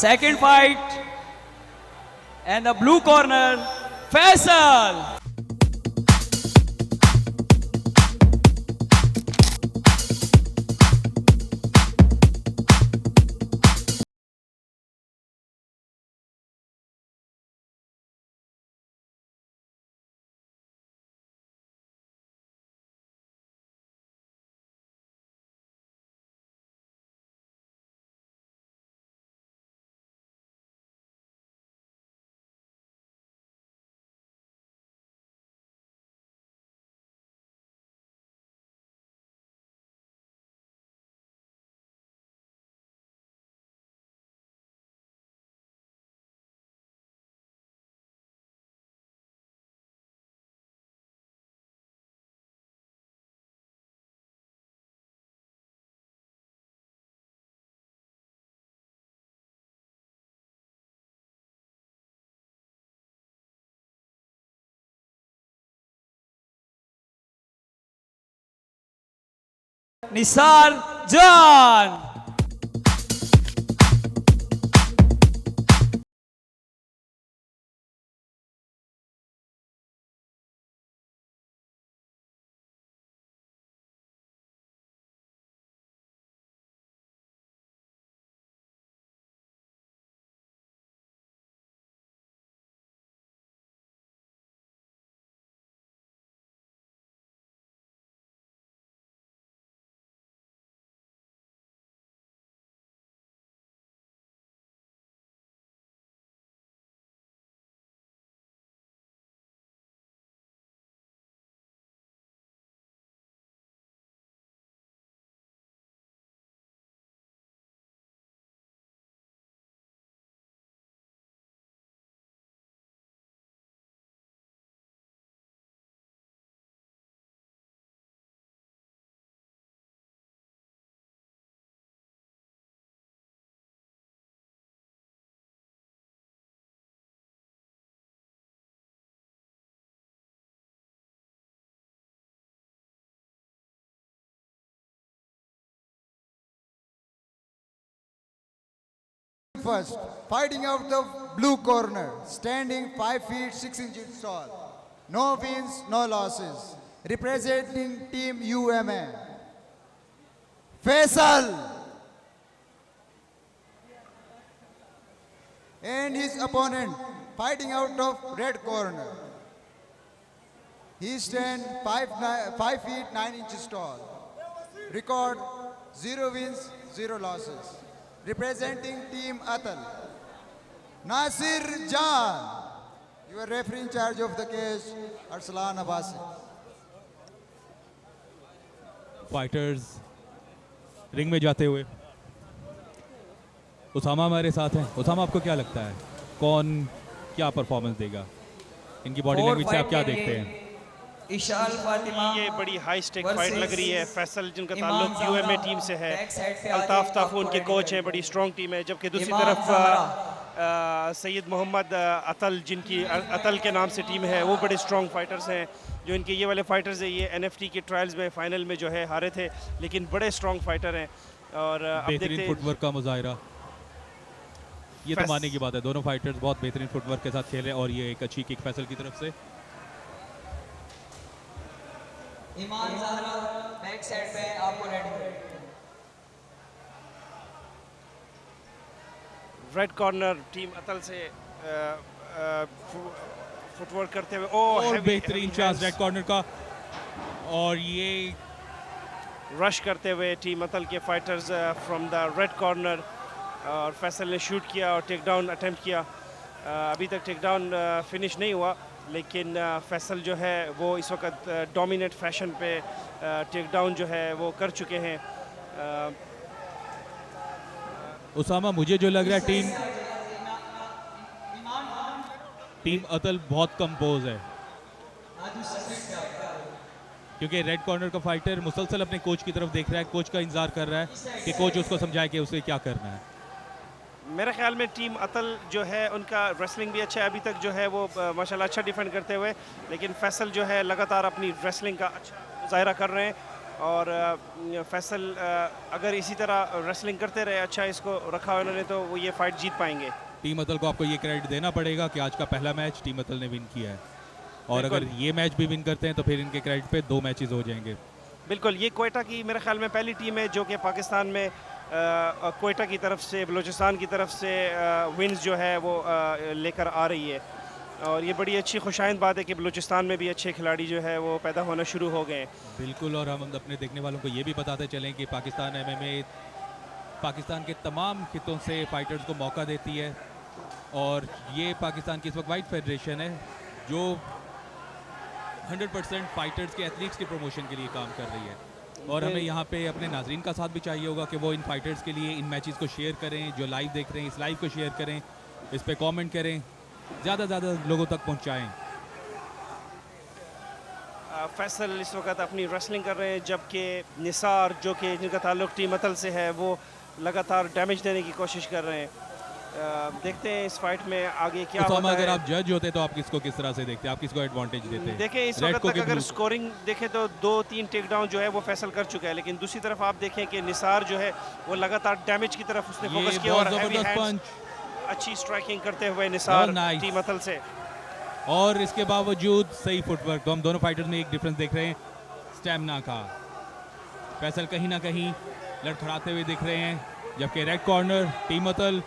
second fight, and the blue corner, Faisal. Nisar Jan. First, fighting out the blue corner, standing 5 feet 6 inches tall. No wins, no losses. Representing Team UMA, Faisal. And his opponent, fighting out of red corner. He stands 5 feet 9 inches tall. Record 0 wins, 0 losses. Representing Team Atal, Nasir Jan. Your referee in charge of the case, Arsalan Abbasi. Fighters ring में जाते हुए उसामा हमारे साथ हैं। उसामा, आपको क्या लगता है कौन क्या परफॉर्मेंस देगा? इनकी बॉडी लैंग्वेज से आप क्या देखते हैं? इशाल फातिमा, ये बड़ी हाई स्टेक फाइट लग रही है। फैसल जिनका ताल्लुक यूएमए टीम से है, अल्ताफ ताफू उनके कोच हैं, बड़ी स्ट्रॉन्ग टीम है। जबकि दूसरी तरफ सैयद मोहम्मद अतल, जिनकी अतल के नाम से टीम है, वो बड़े स्ट्रॉन्ग फाइटर्स हैं। जो इनके ये वाले फाइटर्स हैं, ये एनएफटी के ट्रायल्स में फाइनल में जो है हारे थे, लेकिन बड़े स्ट्रॉन्ग फाइटर हैं। और अब बेहतरीन फुटवर्क का मुजाहिरा, ये तो मानने की बात है। दोनों फाइटर्स बहुत बेहतरीन फुटवर्क के साथ खेले और ये एक अच्छी किक फैसल की तरफ से। ईमान ज़हरा बैक साइड पे आपको रेड कॉर्नर टीम अतल से फुटवर्क करते हुए और बेहतरीन चांस रेड कॉर्नर का, और ये रश करते हुए टीम अतल के fighters from the red corner. और फैसल ने शूट किया और टेक डाउन अटेम्प्ट किया। अभी तक टेक डाउन फिनिश नहीं हुआ, लेकिन फैसल जो है वो इस वक्त डोमिनेट फैशन पे टेक डाउन जो है वो कर चुके हैं। उसामा, मुझे जो लग रहा है टीम अतल बहुत कंपोज है, क्योंकि रेड कॉर्नर का फाइटर मुसलसल अपने कोच की तरफ देख रहा है, कोच का इंतजार कर रहा है कि कोच उसको समझाए कि उसे क्या करना है। मेरे ख्याल में टीम अतल जो है उनका रेसलिंग भी अच्छा है। अभी तक जो है वो माशाल्लाह अच्छा डिफेंड करते हुए, लेकिन फैसल जो है लगातार अपनी रेसलिंग का अच्छा मुजाहिरा कर रहे हैं। और फैसल अगर इसी तरह रेसलिंग करते रहे, अच्छा इसको रखा हुआ उन्होंने, तो वो ये फाइट जीत पाएंगे। टीम अतल को आपको ये क्रेडिट देना पड़ेगा कि आज का पहला मैच टीम अतल ने विन किया है, और अगर ये मैच भी विन करते हैं तो फिर इनके क्रेडिट पे 2 मैचेस हो जाएंगे। बिल्कुल, ये क्वेटा की मेरे ख्याल में पहली टीम है जो कि पाकिस्तान में क्वेटा की तरफ से, बलूचिस्तान की तरफ से विन्स जो है वो लेकर आ रही है, और ये बड़ी अच्छी खुशाइंद बात है कि बलूचिस्तान में भी अच्छे खिलाड़ी जो है वो पैदा होना शुरू हो गए। बिल्कुल, और हम अपने देखने वालों को ये भी बताते चलें कि पाकिस्तान MMA पाकिस्तान के तमाम खितों से फाइटर्स को मौका देती है, और ये पाकिस्तान की इस वक्त वाइट फेडरेशन है जो 100% फाइटर्स के एथलीट्स के प्रमोशन के लिए काम कर रही है। और हमें यहाँ पे अपने नाजरीन का साथ भी चाहिए होगा कि वो इन फाइटर्स के लिए इन मैचेस को शेयर करें, जो लाइव देख रहे हैं इस लाइव को शेयर करें, इस पे कमेंट करें, ज़्यादा ज़्यादा लोगों तक पहुँचाएँ। फैसल इस वक्त अपनी रेसलिंग कर रहे हैं, जबकि निसार जो कि जिनका ताल्लुक टीम अतल से है वो लगातार डैमेज देने की कोशिश कर रहे हैं। देखते हैं इस फाइट में आगे क्या होता है। अगर आप जज होते तो आप किसको किस तरह से देखते, आप किसको एडवांटेज देते? देखें इस वक्त तक अगर स्कोरिंग देखें तो 2-3 टेक डाउन जो है वो फैसल कर चुका है, लेकिन दूसरी तरफ आप देखें कि निसार जो है वो लगातार डैमेज की तरफ उसने फोकस किया, और हेवी हैंड्स, अच्छी स्ट्राइकिंग करते हुए निसार टीम अतल से, और इसके बावजूद सही फुटवर्क। तो हम दोनों फाइटर्स में एक डिफरेंस देख रहे हैं स्टैमिना का। फैसल कहीं ना कहीं लड़खड़ाते हुए दिख रहे हैं, जबकि रेड कॉर्नर टीम अतल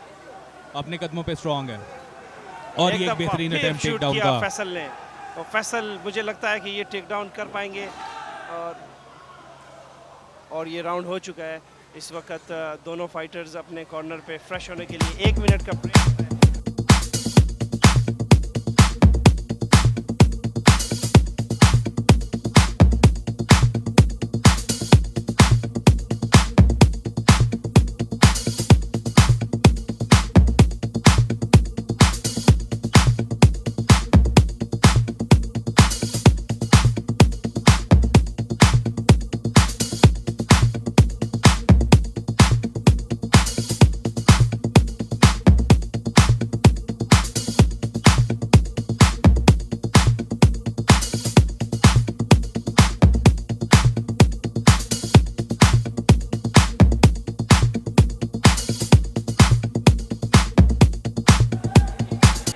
अपने कदमों पे स्ट्रांग है, और ये एक बेहतरीन अटेम्प्ट टेक डाउन का फैसल ने। और फैसल मुझे लगता है कि ये टेक डाउन कर पाएंगे, और ये राउंड हो चुका है। इस वक्त दोनों फाइटर्स अपने कॉर्नर पे फ्रेश होने के लिए 1 मिनट का ब्रेक है।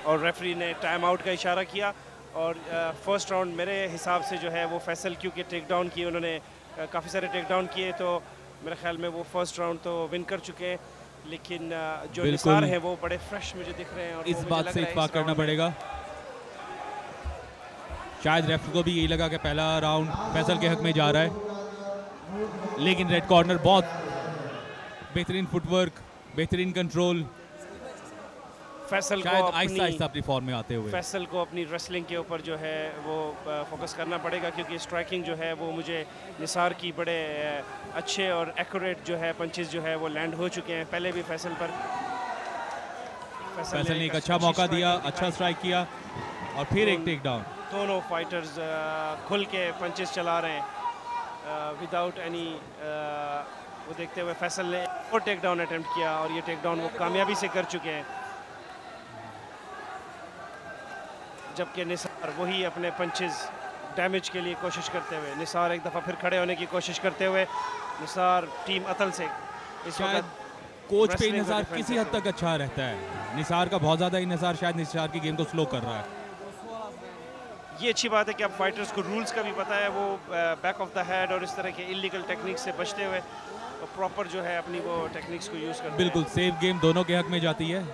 और रेफरी ने टाइम आउट का इशारा किया, और फर्स्ट राउंड मेरे हिसाब से जो है वो फैसल, क्योंकि टेक डाउन किए उन्होंने, काफ़ी सारे टेक डाउन किए, तो मेरे ख्याल में वो फर्स्ट राउंड तो विन कर चुके हैं। लेकिन जो निसार हैं वो बड़े फ्रेश मुझे दिख रहे हैं, और इस बात से इत्फाक करना पड़ेगा। शायद रेफरी को भी यही लगा कि पहला राउंड फैसल के हक में जा रहा है, लेकिन रेड कॉर्नर बहुत बेहतरीन फुटवर्क, बेहतरीन कंट्रोल, फैसल को आहिस्ता अपनी फॉर्म में आते हुए फैसल को अपनी रेसलिंग के ऊपर जो है वो फोकस करना पड़ेगा, क्योंकि स्ट्राइकिंग जो है वो मुझे निसार की बड़े अच्छे और एक्यूरेट जो है पंचेस जो है वो लैंड हो चुके हैं। पहले भी फैसल पर फैसल ने एक अच्छा मौका दिया, अच्छा स्ट्राइक किया, और फिर एक टेक डाउन। दोनों फाइटर्स खुल के पंचेस चला रहे हैं विदाउट एनी वो देखते हुए। फैसल ने और टेक डाउन अटेम्प्ट किया, और ये टेक डाउन वो कामयाबी से कर चुके हैं, जबकि निसार वही अपने पंचेस डैमेज के लिए कोशिश करते हुए, निसार एक दफ़ा फिर खड़े होने की कोशिश करते हुए, निसार टीम अतल से इस वक्त कोच पे निसार किसी हद तक अच्छा रहता है। निसार का बहुत ज़्यादा निसार शायद निसार की गेम को स्लो कर रहा है। ये अच्छी बात है कि अब फाइटर्स को रूल्स का भी पता है, वो बैक ऑफ द हेड और इस तरह के इलीगल टेक्निक से बचते हुए प्रॉपर जो है अपनी वो टेक्निक्स को यूज़ करते हैं। बिल्कुल सेफ गेम दोनों के हक में जाती है।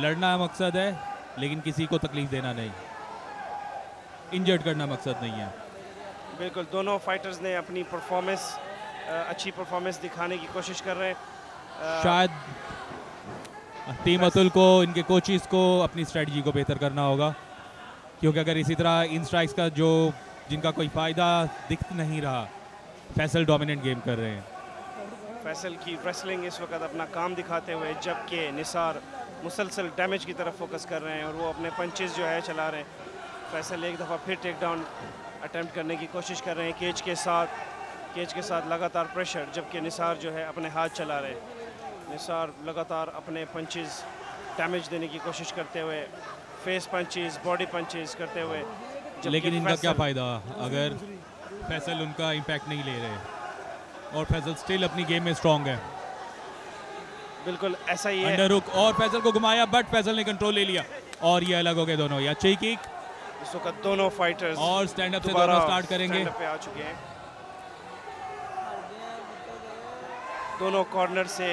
लड़ना मकसद है, लेकिन किसी को तकलीफ देना नहीं, इंजर्ड करना मकसद नहीं है। बिल्कुल, दोनों फाइटर्स ने अपनी परफॉर्मेंस अच्छी परफॉर्मेंस दिखाने की कोशिश कर रहे हैं। शायद टीम अतुल को, इनके कोचेस को अपनी स्ट्रेटजी को बेहतर करना होगा, क्योंकि अगर इसी तरह इन स्ट्राइक्स का जो जिनका कोई फ़ायदा दिख नहीं रहा, फैसल डोमिनेंट गेम कर रहे हैं। फैसल की रेसलिंग इस वक्त अपना काम दिखाते हुए, जबकि निसार मुसलसल डैमेज की तरफ फोकस कर रहे हैं, और वो अपने पंचेस जो है चला रहे हैं। फैसल एक दफ़ा फिर टेक डाउन अटेम्प्ट करने की कोशिश कर रहे हैं केज के साथ लगातार प्रेशर, जबकि निसार जो है अपने हाथ चला रहे हैं। निसार लगातार अपने पंचेस डैमेज देने की कोशिश करते हुए, फेस पंचेस, बॉडी पंचेस करते हुए, लेकिन इनका क्या फ़ायदा अगर फैसल उनका इम्पैक्ट नहीं ले रहे और फैसल स्टिल अपनी गेम में स्ट्रांग है। बिल्कुल ऐसा ही है। अंडर हुक और फैसल को घुमाया बट फैसल ने कंट्रोल ले लिया और ये अलग हो गए दोनों। या अच्छी किक इस वक्त दोनों फाइटर्स और स्टैंड अप से दोनों स्टार्ट करेंगे। स्टैंड अप पे आ चुके हैं। दोनों कॉर्नर से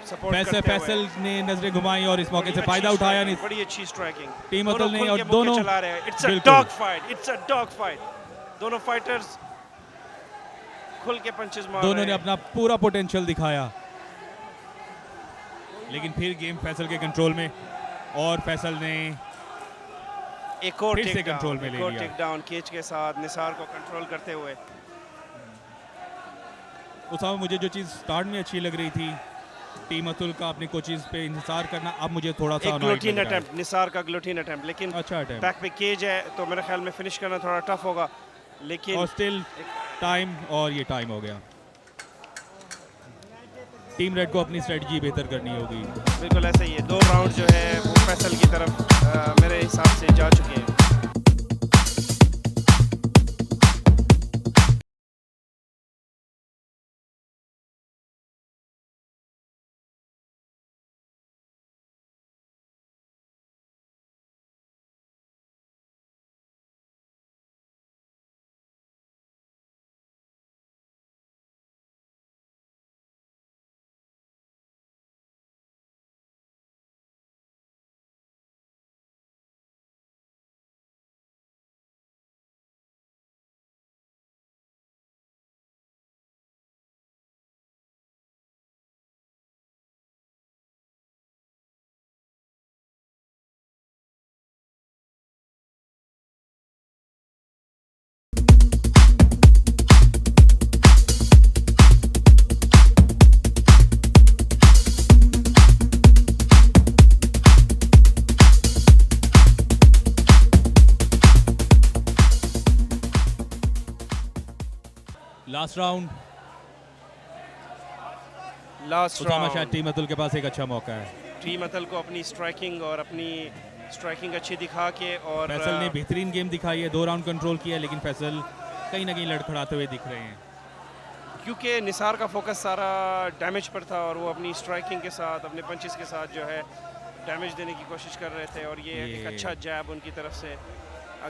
सपोर्ट करते हुए फैसल ने नजरें घुमाई और इस मौके से फायदा उठाया नहीं। बड़ी अच्छी स्ट्राइकिंग टीम अतुल ने और दोनों दोनों चला रहे हैं। इट्स अ बिल्कुल। Dog fight, it's a dog fight. दोनों फाइटर्स खुल के पंचेस मार दोनों रहे ने हैं। अपना पूरा पोटेंशियल दिखाया लेकिन फिर गेम फैसल के कंट्रोल में और फैसल ने एक और फिर से टेक डाउन, कंट्रोल में ले एक और लिया। टेक डाउन केज के साथ निसार को कंट्रोल करते हुए। उसामा मुझे जो चीज़ स्टार्ट में अच्छी लग रही थी टीम अतुल का अपने कोचेस पे इंतजार करना, अब मुझे थोड़ा सा एक annoyed ग्लोटीन लग रहा है। अटेम्प्ट, निसार का ग्लोटीन अटेम्प्ट, लेकिन अच्छा अटेम्प्ट बैक पे केज है तो मेरे ख्याल में फिनिश करना थोड़ा टफ होगा, लेकिन और स्टिल टाइम और ये टाइम हो गया। टीम रेड को अपनी स्ट्रेटजी बेहतर करनी होगी। बिल्कुल ऐसा ही है। 2 राउंड जो है वो फैसल की तरफ मेरे हिसाब से जा चुके हैं। लास्ट राउंड लास्ट शायद टीम अतुल के पास एक अच्छा मौका है। टीम अतुल को अपनी स्ट्राइकिंग और अपनी स्ट्राइकिंग अच्छी दिखा के और फैसल ने बेहतरीन गेम दिखाई है, 2 राउंड कंट्रोल किया लेकिन फैसल कहीं ना कहीं लड़खड़ाते हुए दिख रहे हैं क्योंकि निसार का फोकस सारा डैमेज पर था और वो अपनी स्ट्राइकिंग के साथ अपने पंचेस के साथ जो है डैमेज देने की कोशिश कर रहे थे और ये एक अच्छा जैब उनकी तरफ से।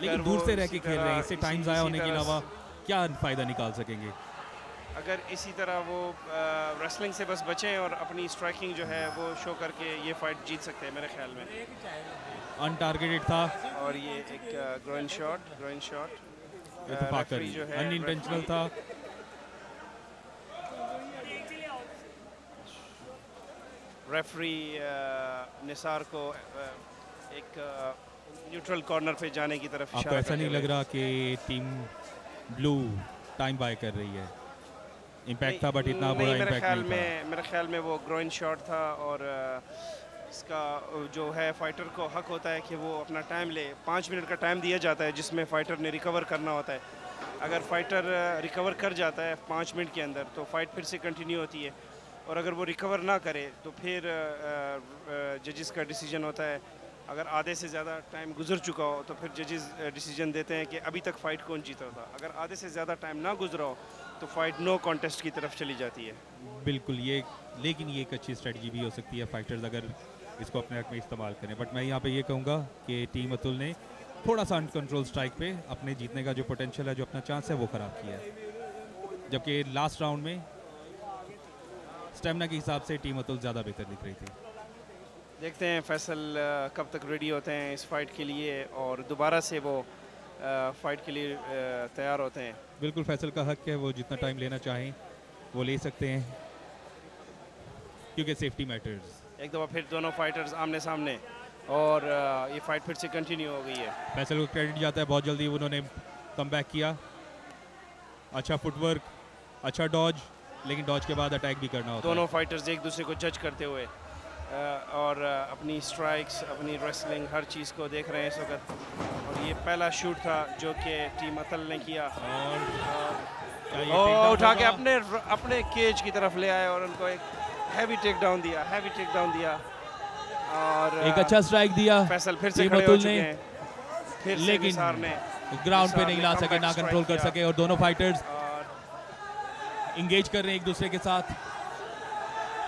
लेकिन दूर से रह के खेल रहे हैं, इससे टाइम ज़ाया होने के अलावा क्या फ़ायदा निकाल सकेंगे। अगर इसी तरह वो रेसलिंग से बस बचें और अपनी स्ट्राइकिंग जो है वो शो करके ये फाइट जीत सकते हैं मेरे ख्याल में। अनटारगेटेड था और ये एक ग्रोइन शॉट इत्तेफाकन जो है अनइंटेंशनल था। रेफरी निसार को एक न्यूट्रल कॉर्नर पे जाने की तरफ आपको ऐसा नहीं लग रहा कि टीम ब्लू टाइम बाय कर रही है? इम्पैक्ट था बट इतना बड़ा इम्पैक्ट नहीं था। मेरे ख्याल में वो ग्रोइन शॉट था और इसका जो है फाइटर को हक होता है कि वो अपना टाइम ले। 5 मिनट का टाइम दिया जाता है जिसमें फाइटर ने रिकवर करना होता है। अगर फाइटर रिकवर कर जाता है 5 मिनट के अंदर तो फाइट फिर से कंटिन्यू होती है और अगर वो रिकवर ना करे तो फिर जजेस का डिसीजन होता है। अगर आधे से ज़्यादा टाइम गुजर चुका हो तो फिर जजेस डिसीजन देते हैं कि अभी तक फ़ाइट कौन जीता था। अगर आधे से ज़्यादा टाइम ना गुजरा हो तो फाइट नो कॉन्टेस्ट की तरफ चली जाती है। बिल्कुल लेकिन ये एक अच्छी स्ट्रेटजी भी हो सकती है फाइटर्स अगर इसको अपने हक में इस्तेमाल करें। बट मैं यहाँ पे ये कहूँगा कि टीम अतुल ने थोड़ा सा अनकंट्रोल स्ट्राइक पे अपने जीतने का जो पोटेंशियल है, जो अपना चांस है, वो ख़राब किया है। जबकि लास्ट राउंड में स्टेमिना के हिसाब से टीम अतुल ज़्यादा बेहतर दिख रही थी। देखते हैं फैसल कब तक रेडी होते हैं इस फाइट के लिए और दोबारा से वो फाइट के लिए तैयार होते हैं। बिल्कुल फैसल का हक है, वो जितना टाइम लेना चाहें वो ले सकते हैं क्योंकि सेफ्टी मैटर्स। एक दफ़ा फिर दोनों फाइटर्स आमने सामने और ये फाइट फिर से कंटिन्यू हो गई है। फैसल को क्रेडिट जाता है, बहुत जल्दी उन्होंने कम बैक किया। अच्छा फुटवर्क, अच्छा डॉज, लेकिन डॉज के बाद अटैक भी करना होता है। दोनों फाइटर्स एक दूसरे को जज करते हुए और अपनी स्ट्राइक्स, अपनी रेसलिंग, हर चीज़ को देख रहे हैं इस वक्त। और ये पहला शूट था जो कि टीम अतुल ने किया और उठा के अपने केज की तरफ ले आए और उनको एक हैवी टेक डाउन दिया और एक अच्छा स्ट्राइक दिया फैसल फिर से टीम खड़े हो अतुल चुके ने, हैं। फिर से लेकिन निसार ने ग्राउंड पे नहीं ला निसार ने सके, ना comeback कंट्रोल कर strike सके और दोनों फाइटर्स और इंगेज कर रहे हैं एक दूसरे के साथ,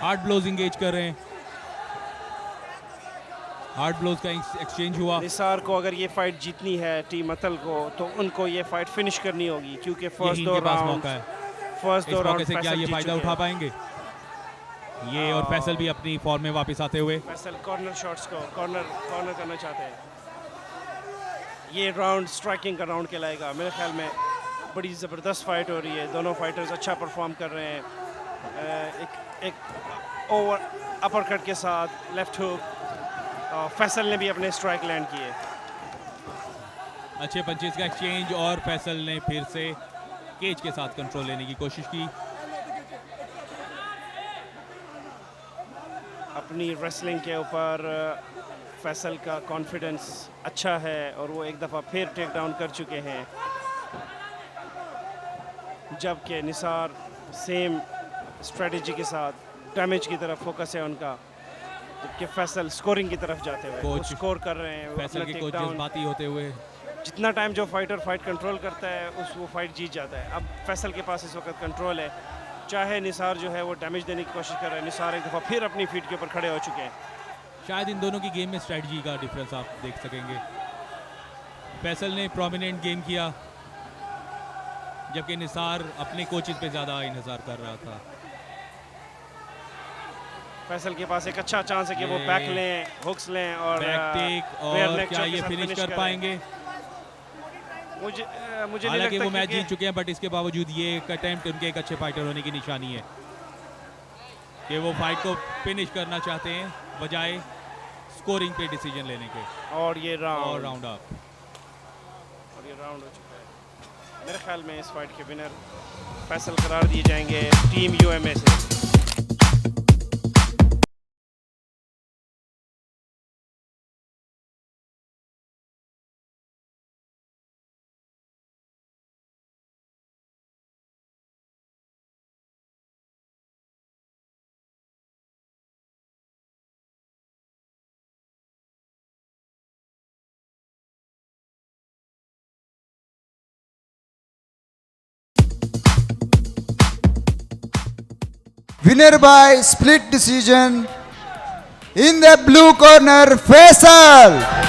हार्ड ब्लोज इंगेज कर रहे हैं, हार्ड ब्लोज का एक्सचेंज हुआ। निसार को अगर ये फाइट जीतनी है टीम अतल को, तो उनको ये फाइट फिनिश करनी होगी, क्योंकि यही फर्स्ट दो इनके पास राउंड मौका है, फर्स्ट इस दो मौके राउंड से क्या फैसल ये जीत फायदा चुके उठा हैं। पाएंगे ये, और फैसल भी अपनी फॉर्म में वापस आते हुए। फैसल कॉर्नर शॉट्स को कॉर्नर करना चाहते हैं। ये राउंड स्ट्राइकिंग का राउंड कहलाएगा मेरे ख्याल में। बड़ी ज़बरदस्त फाइट हो रही है, दोनों फाइटर्स अच्छा परफॉर्म कर रहे हैं। एक ओवर अपर कट के साथ लेफ्ट हुक, फैसल ने भी अपने स्ट्राइक लैंड किए। अच्छे पंचेस का एक्सचेंज और फैसल ने फिर से केज के साथ कंट्रोल लेने की कोशिश की। अपनी रेसलिंग के ऊपर फैसल का कॉन्फिडेंस अच्छा है और वो एक दफ़ा फिर टेक डाउन कर चुके हैं, जबकि निसार सेम स्ट्रेटजी के साथ डैमेज की तरफ फोकस है उनका, जबकि फैसल स्कोरिंग की तरफ जाते हुए वो कोच स्कोर कर रहे हैं। वो फैसल अपना के टेक कोच डाउन, जज्बाती होते हुए जितना टाइम जो फाइटर फाइट कंट्रोल करता है वो फाइट जीत जाता है। अब फैसल के पास इस वक्त कंट्रोल है, चाहे निसार जो है वो डैमेज देने की कोशिश कर रहा है, निसार एक दफ़ा फिर अपनी फीट के ऊपर खड़े हो चुके हैं। शायद इन दोनों की गेम में स्ट्रेटजी का डिफरेंस आप देख सकेंगे। फैसल ने प्रोमिनेंट गेम किया, जबकि निसार अपने कोचेस पे ज़्यादा इंतजार कर रहा था। फैसल के पास एक अच्छा चांस है कि वो ये बैक लें, हुक्स लें और बैक टेक, rear और neck क्या choke के ये साथ फिनिश finish कर करें। पाएंगे? मुझे नहीं हालांकि लगता वो मैच क्योंकि जीत चुके हैं, बट इसके बावजूद ये एक अटेम्प्ट उनके एक अच्छे फाइटर होने की निशानी है कि वो फाइट को फिनिश करना चाहते हैं बजाय स्कोरिंग पे डिसीजन लेने के। और ये और राउंड राउंड अप, हो चुका है। मेरे ख्याल में इस फाइट के विनर फैसल करार दिए जाएंगे टीम यूएमए से। Winner by split decision in the blue corner, Faisal.